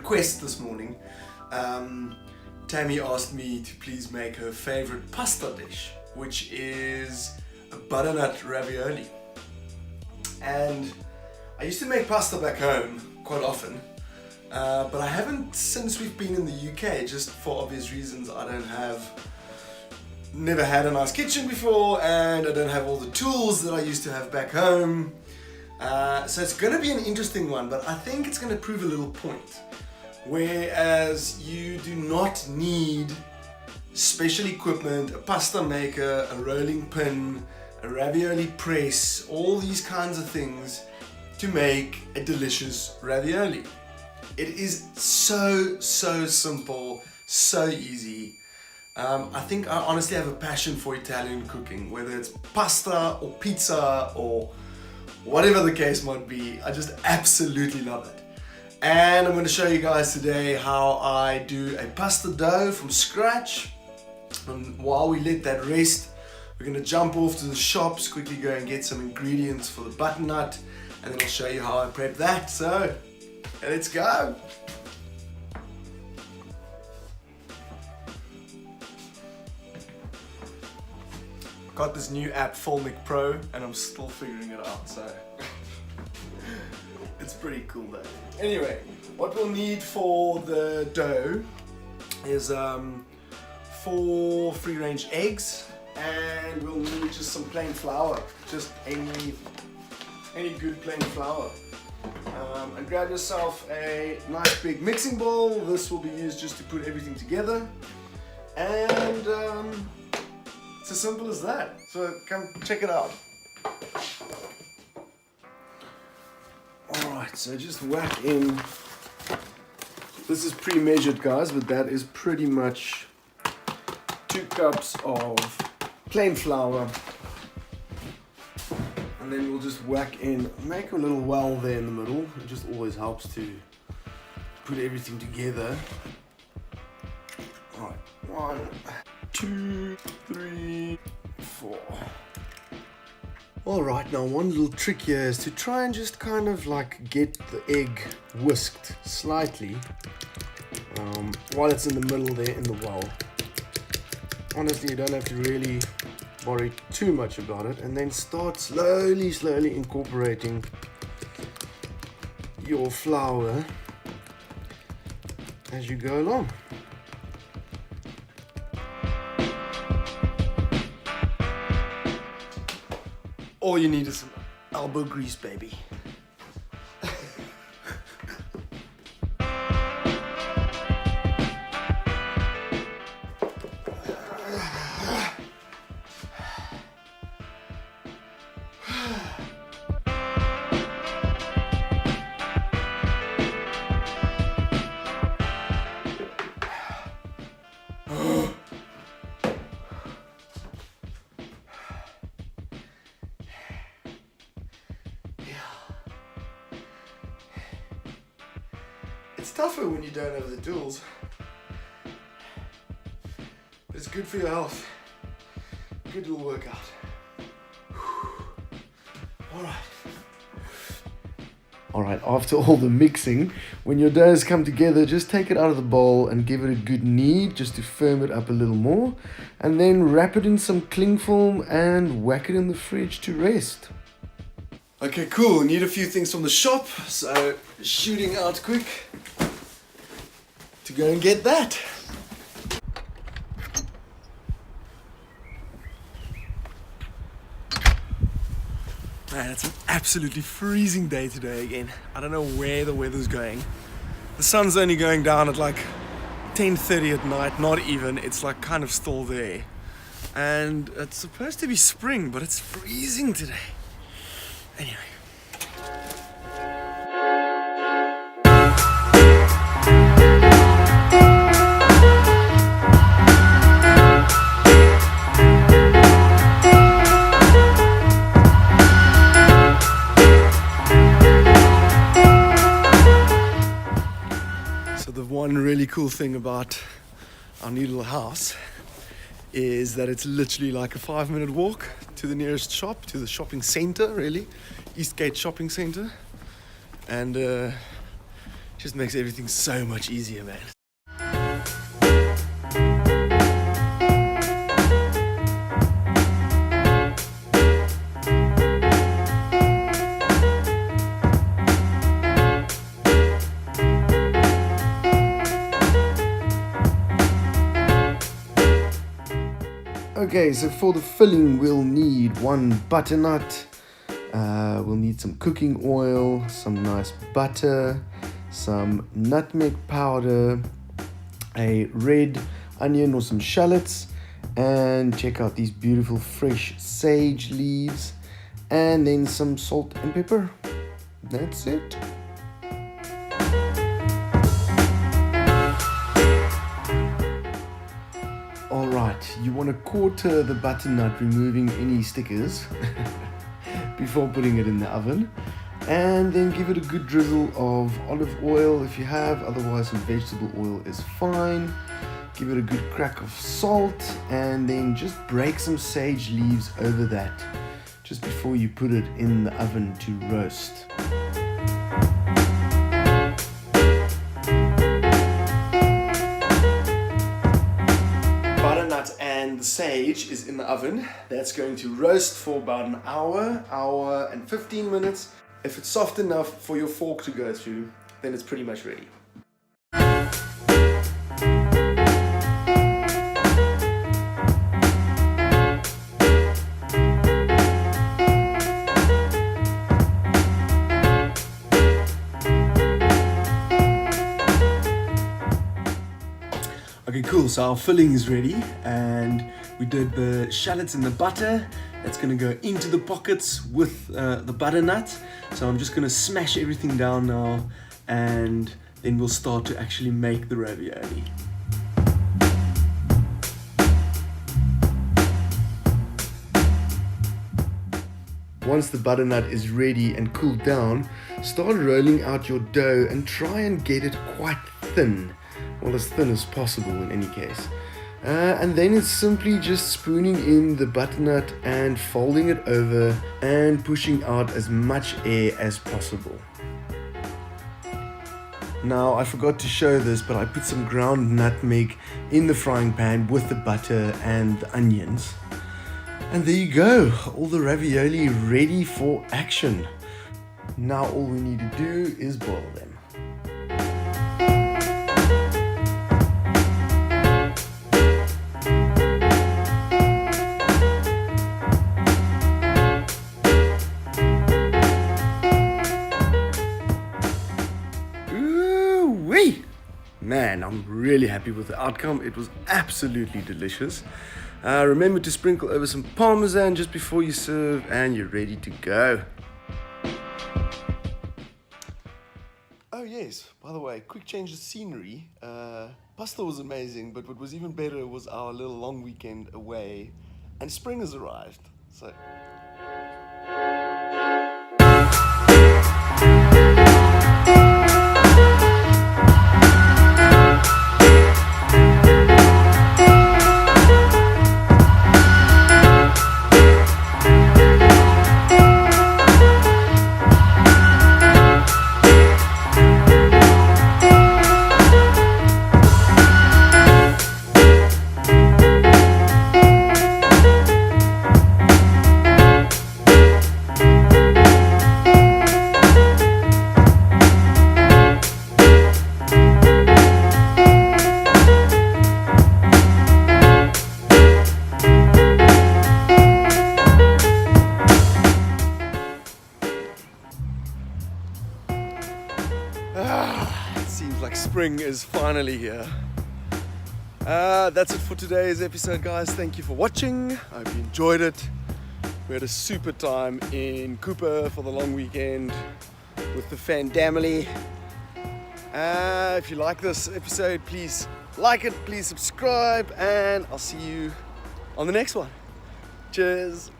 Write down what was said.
request this morning. Tami asked me to please make her favorite pasta dish, which is a butternut ravioli. And I used to make pasta back home quite often, but I haven't since we've been in the UK, just for obvious reasons. Never had a nice kitchen before, and I don't have all the tools that I used to have back home. So it's going to be an interesting one, but I think it's going to prove a little point. Whereas you do not need special equipment, a pasta maker, a rolling pin, a ravioli press, all these kinds of things to make a delicious ravioli. It is so simple, so easy. I think I honestly have a passion for Italian cooking, whether it's pasta or pizza or whatever the case might be. I just absolutely love it. And I'm going to show you guys today how I do a pasta dough from scratch. And while we let that rest, we're going to jump off to the shops, quickly go and get some ingredients for the butternut, and then I'll show you how I prep that. So let's go. Got this new app, Fulnic Pro, and I'm still figuring it out, so it's pretty cool though. Anyway, what we'll need for the dough is 4 free-range eggs, and we'll need just some plain flour, just any good plain flour. And grab yourself a nice big mixing bowl. This will be used just to put everything together, and it's as simple as that. So come check it out. Alright, so just whack in. This is pre-measured, guys, but that is pretty much 2 cups of plain flour. And then we'll just whack in, make a little well there in the middle. It just always helps to put everything together. Alright, 1, 2, 3, 4. Alright, now one little trick here is to try and just kind of like get the egg whisked slightly while it's in the middle there in the well. Honestly, you don't have to really worry too much about it, and then start slowly incorporating your flour as you go along. All you need is some elbow grease, baby. It's tougher when you don't have the tools, but it's good for your health. Good little workout. Alright, after all the mixing, when your doughs come together, just take it out of the bowl and give it a good knead just to firm it up a little more, and then wrap it in some cling film and whack it in the fridge to rest. Okay, cool. Need a few things from the shop, so shooting out quick to go and get that. Man, it's an absolutely freezing day today again. I don't know where the weather's going. The sun's only going down at like 10:30 at night, not even. It's like kind of still there. And it's supposed to be spring, but it's freezing today. Anyway. So the one really cool thing about our new little house is that it's literally like a 5-minute walk to the nearest shop, to the shopping center, really, Eastgate Shopping Center. And Just makes everything so much easier, man. Okay, so for the filling we'll need 1 butternut, we'll need some cooking oil, some nice butter, some nutmeg powder, a red onion or some shallots, and check out these beautiful fresh sage leaves, and then some salt and pepper. That's it. Alright, you want to quarter the butternut, removing any stickers before putting it in the oven, and then give it a good drizzle of olive oil if you have, otherwise some vegetable oil is fine. Give it a good crack of salt, and then just break some sage leaves over that just before you put it in the oven to roast. Butternut and the sage is in the oven. That's going to roast for about an hour and 15 minutes. If it's soft enough for your fork to go through, then it's pretty much ready. Okay, cool, so our filling is ready, and we did the shallots in the butter. That's gonna go into the pockets with the butternut. So I'm just gonna smash everything down now, and then we'll start to actually make the ravioli. Once the butternut is ready and cooled down, start rolling out your dough and try and get it quite thin. Well, as thin as possible in any case. And then it's simply just spooning in the butternut and folding it over and pushing out as much air as possible. Now, I forgot to show this, but I put some ground nutmeg in the frying pan with the butter and the onions. And there you go, all the ravioli ready for action. Now all we need to do is boil them. Man, I'm really happy with the outcome. It was absolutely delicious. Remember to sprinkle over some parmesan just before you serve, and you're ready to go. Oh yes, by the way, quick change of scenery. Pasta was amazing, but what was even better was our little long weekend away, and spring has arrived. So it seems like spring is finally here. That's it for today's episode, guys. Thank you for watching. I hope you enjoyed it. We had a super time in Cupar for the long weekend with the family. If you like this episode, please like it, please subscribe, and I'll see you on the next one. Cheers.